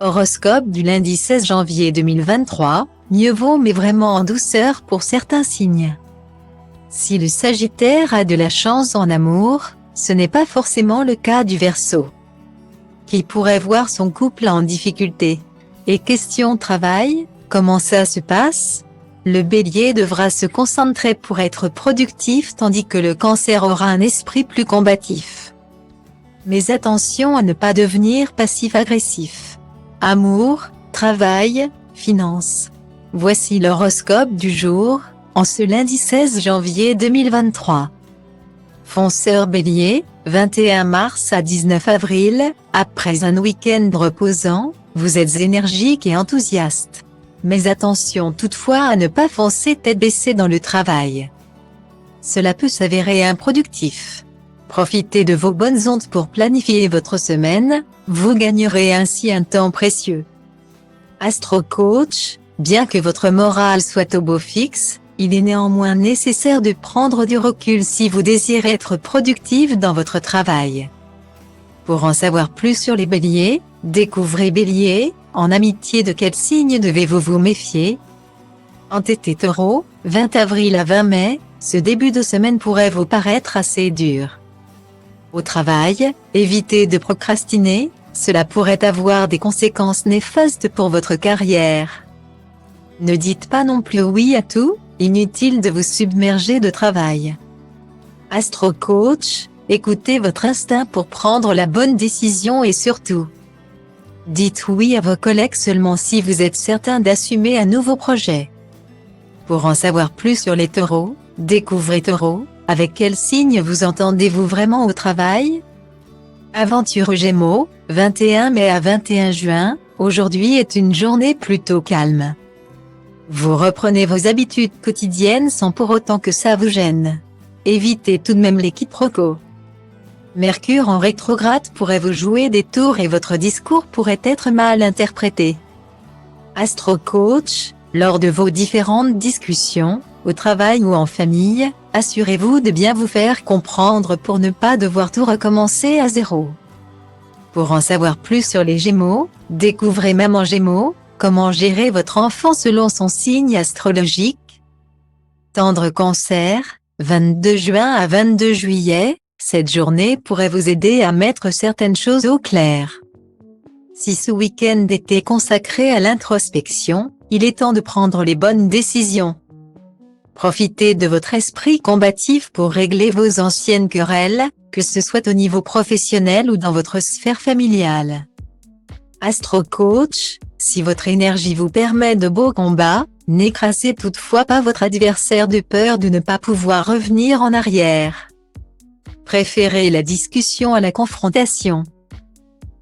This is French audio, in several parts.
Horoscope du lundi 16 janvier 2023, mieux vaut mais vraiment en douceur pour certains signes. Si le Sagittaire a de la chance en amour, ce n'est pas forcément le cas du Verseau, qui pourrait voir son couple en difficulté. Et question travail, comment ça se passe? Le Bélier devra se concentrer pour être productif tandis que le Cancer aura un esprit plus combatif. Mais attention à ne pas devenir passif-agressif. Amour, travail, finances. Voici l'horoscope du jour, en ce lundi 16 janvier 2023. Fonceur Bélier, 21 mars à 19 avril, après un week-end reposant, vous êtes énergique et enthousiaste. Mais attention toutefois à ne pas foncer tête baissée dans le travail. Cela peut s'avérer improductif. Profitez de vos bonnes ondes pour planifier votre semaine, vous gagnerez ainsi un temps précieux. Astro Coach, bien que votre morale soit au beau fixe, il est néanmoins nécessaire de prendre du recul si vous désirez être productif dans votre travail. Pour en savoir plus sur les Béliers, découvrez Bélier, en amitié de quel signe devez-vous vous méfier? Entêté Taureau, 20 avril à 20 mai, ce début de semaine pourrait vous paraître assez dur. Au travail, évitez de procrastiner, cela pourrait avoir des conséquences néfastes pour votre carrière. Ne dites pas non plus oui à tout, inutile de vous submerger de travail. Astro Coach, écoutez votre instinct pour prendre la bonne décision et surtout, dites oui à vos collègues seulement si vous êtes certain d'assumer un nouveau projet. Pour en savoir plus sur les Taureaux, découvrez Taureau, avec quel signe vous entendez-vous vraiment au travail? Aventure Gémeaux, 21 mai à 21 juin, aujourd'hui est une journée plutôt calme. Vous reprenez vos habitudes quotidiennes sans pour autant que ça vous gêne. Évitez tout de même les quiproquos. Mercure en rétrograde pourrait vous jouer des tours et votre discours pourrait être mal interprété. Astro Coach, lors de vos différentes discussions, au travail ou en famille, assurez-vous de bien vous faire comprendre pour ne pas devoir tout recommencer à zéro. Pour en savoir plus sur les Gémeaux, découvrez Maman Gémeaux, comment gérer votre enfant selon son signe astrologique. Tendre Cancer, 22 juin à 22 juillet, cette journée pourrait vous aider à mettre certaines choses au clair. Si ce week-end était consacré à l'introspection, il est temps de prendre les bonnes décisions. Profitez de votre esprit combatif pour régler vos anciennes querelles, que ce soit au niveau professionnel ou dans votre sphère familiale. Astro Coach, si votre énergie vous permet de beaux combats, n'écrasez toutefois pas votre adversaire de peur de ne pas pouvoir revenir en arrière. Préférez la discussion à la confrontation.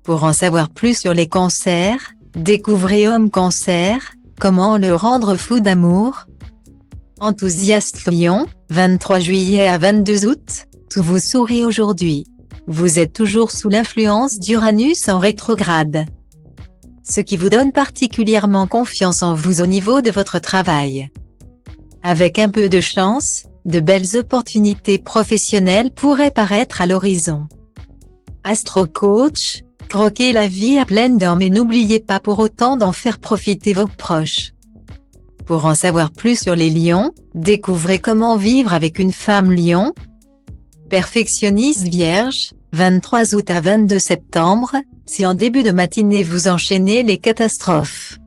Pour en savoir plus sur les cancers, découvrez Homme Cancer, comment le rendre fou d'amour. Enthousiaste Lion, 23 juillet à 22 août, tout vous sourit aujourd'hui. Vous êtes toujours sous l'influence d'Uranus en rétrograde, ce qui vous donne particulièrement confiance en vous au niveau de votre travail. Avec un peu de chance, de belles opportunités professionnelles pourraient paraître à l'horizon. Astro Coach, croquez la vie à pleines dents mais n'oubliez pas pour autant d'en faire profiter vos proches. Pour en savoir plus sur les lions, découvrez comment vivre avec une femme lion. Perfectionniste Vierge, 23 août à 22 septembre, si en début de matinée vous enchaînez les catastrophes,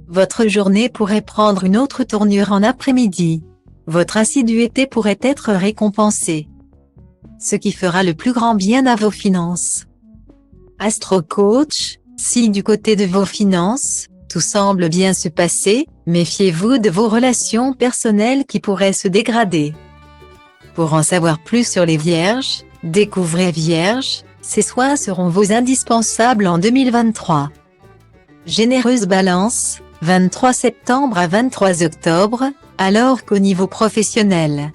votre journée pourrait prendre une autre tournure en après-midi. Votre assiduité pourrait être récompensée, ce qui fera le plus grand bien à vos finances. Astro Coach, si du côté de vos finances, tout semble bien se passer, méfiez-vous de vos relations personnelles qui pourraient se dégrader. Pour en savoir plus sur les Vierges, découvrez Vierge, ces soins seront vos indispensables en 2023. Généreuse Balance, 23 septembre à 23 octobre, alors qu'au niveau professionnel,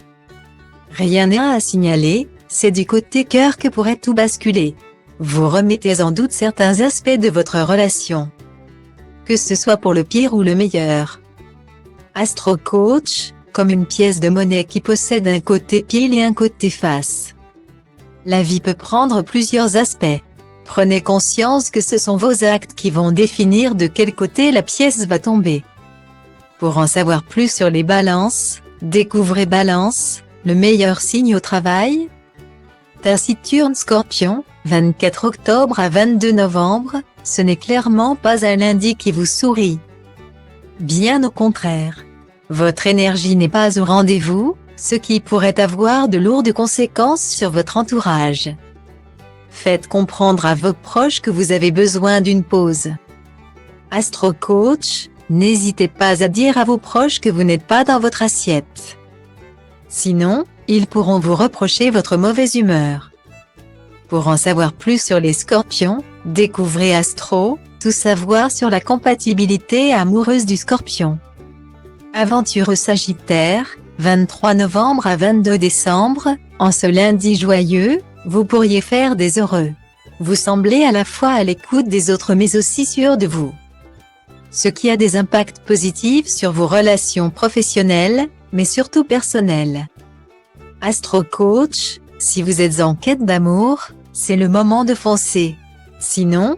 rien n'est à signaler, c'est du côté cœur que pourrait tout basculer. Vous remettez en doute certains aspects de votre relation, que ce soit pour le pire ou le meilleur. Astro Coach, comme une pièce de monnaie qui possède un côté pile et un côté face. La vie peut prendre plusieurs aspects. Prenez conscience que ce sont vos actes qui vont définir de quel côté la pièce va tomber. Pour en savoir plus sur les balances, découvrez Balance, le meilleur signe au travail. Taciturne Scorpion, 24 octobre à 22 novembre, ce n'est clairement pas un lundi qui vous sourit. Bien au contraire. Votre énergie n'est pas au rendez-vous, ce qui pourrait avoir de lourdes conséquences sur votre entourage. Faites comprendre à vos proches que vous avez besoin d'une pause. Astro Coach, n'hésitez pas à dire à vos proches que vous n'êtes pas dans votre assiette. Sinon, ils pourront vous reprocher votre mauvaise humeur. Pour en savoir plus sur les Scorpions, découvrez Astro, tout savoir sur la compatibilité amoureuse du Scorpion. Aventureux Sagittaire, 23 novembre à 22 décembre, en ce lundi joyeux, vous pourriez faire des heureux. Vous semblez à la fois à l'écoute des autres mais aussi sûr de vous. Ce qui a des impacts positifs sur vos relations professionnelles, mais surtout personnelles. Astro Coach, si vous êtes en quête d'amour, c'est le moment de foncer. Sinon,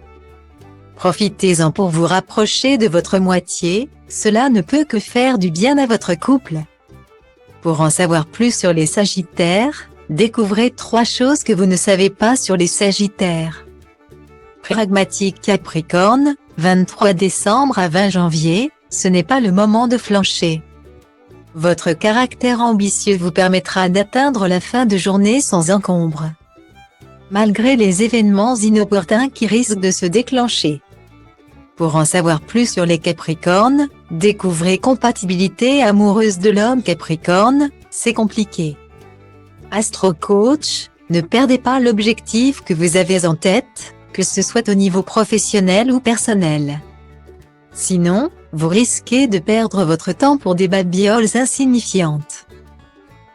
profitez-en pour vous rapprocher de votre moitié, cela ne peut que faire du bien à votre couple. Pour en savoir plus sur les Sagittaires, découvrez 3 choses que vous ne savez pas sur les Sagittaires. Pragmatique Capricorne, 23 décembre à 20 janvier, ce n'est pas le moment de flancher. Votre caractère ambitieux vous permettra d'atteindre la fin de journée sans encombre. Malgré les événements inopportuns qui risquent de se déclencher. Pour en savoir plus sur les Capricornes, découvrez compatibilité amoureuse de l'homme Capricorne, c'est compliqué. Astro Coach, ne perdez pas l'objectif que vous avez en tête, que ce soit au niveau professionnel ou personnel. Sinon, vous risquez de perdre votre temps pour des babioles insignifiantes.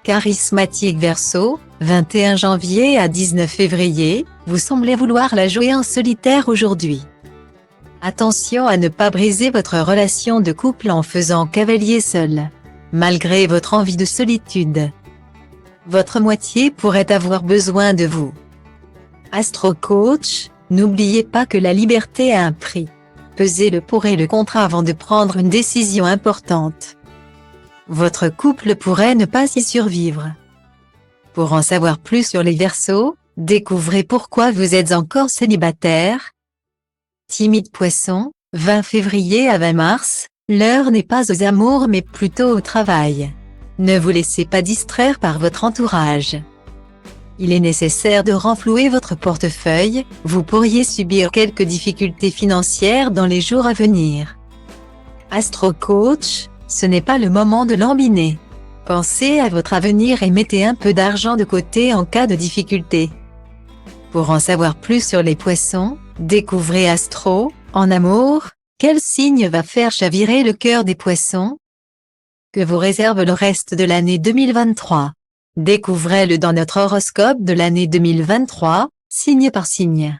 Charismatique Verseau, 21 janvier à 19 février, vous semblez vouloir la jouer en solitaire aujourd'hui. Attention à ne pas briser votre relation de couple en faisant cavalier seul. Malgré votre envie de solitude, votre moitié pourrait avoir besoin de vous. Astro Coach, n'oubliez pas que la liberté a un prix. Pesez le pour et le contre avant de prendre une décision importante. Votre couple pourrait ne pas y survivre. Pour en savoir plus sur les Verseaux, découvrez pourquoi vous êtes encore célibataire. Timide Poisson, 20 février à 20 mars, l'heure n'est pas aux amours mais plutôt au travail. Ne vous laissez pas distraire par votre entourage. Il est nécessaire de renflouer votre portefeuille, vous pourriez subir quelques difficultés financières dans les jours à venir. Astro Coach, ce n'est pas le moment de lambiner. Pensez à votre avenir et mettez un peu d'argent de côté en cas de difficulté. Pour en savoir plus sur les Poissons, découvrez Astro, en amour, quel signe va faire chavirer le cœur des Poissons? Que vous réserve le reste de l'année 2023? Découvrez-le dans notre horoscope de l'année 2023, signe par signe.